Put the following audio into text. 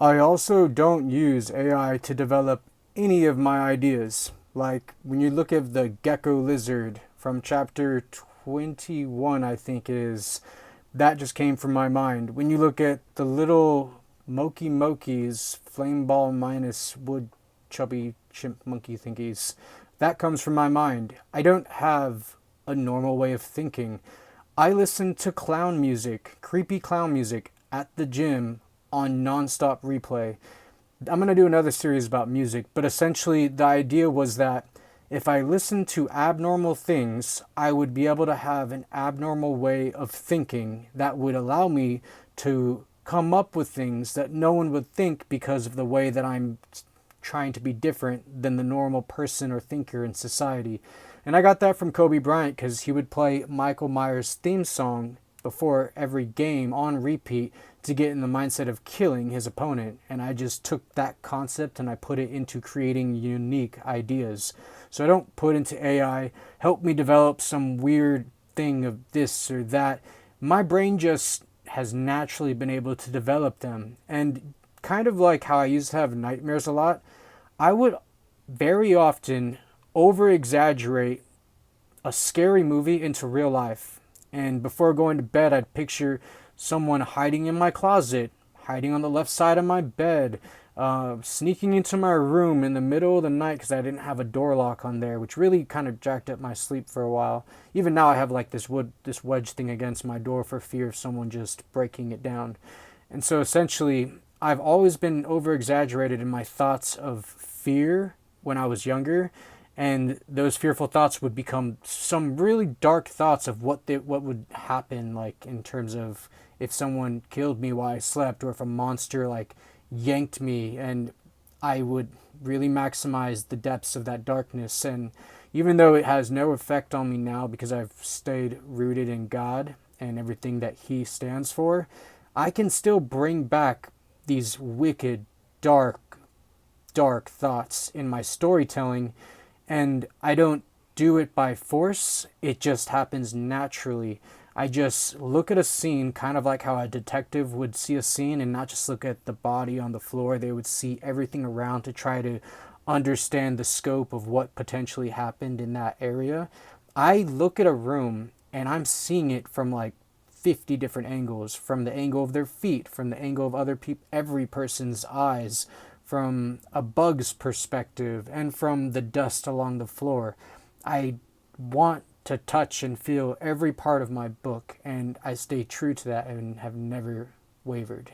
I also don't use AI to develop any of my ideas. Like when you look at the gecko lizard from chapter 21, I think it is, that just came from my mind. When you look at the little Moki Mokis, flame ball minus wood chubby chimp monkey thingies, that comes from my mind. I don't have a normal way of thinking. I listen to clown music, creepy clown music, at the gym on nonstop replay. I'm going to do another series about music, but essentially the idea was that if I listened to abnormal things, I would be able to have an abnormal way of thinking that would allow me to come up with things that no one would think because of the way that I'm trying to be different than the normal person or thinker in society. And I got that from Kobe Bryant because he would play Michael Myers' theme song before every game on repeat to get in the mindset of killing his opponent. And I just took that concept and I put it into creating unique ideas. So I don't put into AI, help me develop some weird thing of this or that. My brain just has naturally been able to develop them. And kind of like how I used to have nightmares a lot, I would very often over exaggerate a scary movie into real life. And before going to bed, I'd picture someone hiding in my closet, hiding on the left side of my bed, sneaking into my room in the middle of the night because I didn't have a door lock on there, which really kind of jacked up my sleep for a while. Even now, I have like this wedge thing against my door for fear of someone just breaking it down. And so essentially, I've always been over exaggerated in my thoughts of fear when I was younger, and those fearful thoughts would become some really dark thoughts of what would happen, like in terms of if someone killed me while I slept, or if a monster like yanked me, and I would really maximize the depths of that darkness. And even though it has no effect on me now because I've stayed rooted in God and everything that He stands for, I can still bring back these wicked, dark thoughts in my storytelling, and I don't do it by force. It just happens naturally. I just look at a scene kind of like how a detective would see a scene and not just look at the body on the floor. They would see everything around to try to understand the scope of what potentially happened in that area. I look at a room and I'm seeing it from like 50 different angles, from the angle of their feet, from the angle of other people, every person's eyes, from a bug's perspective, and from the dust along the floor. I want to touch and feel every part of my book, and I stay true to that and have never wavered.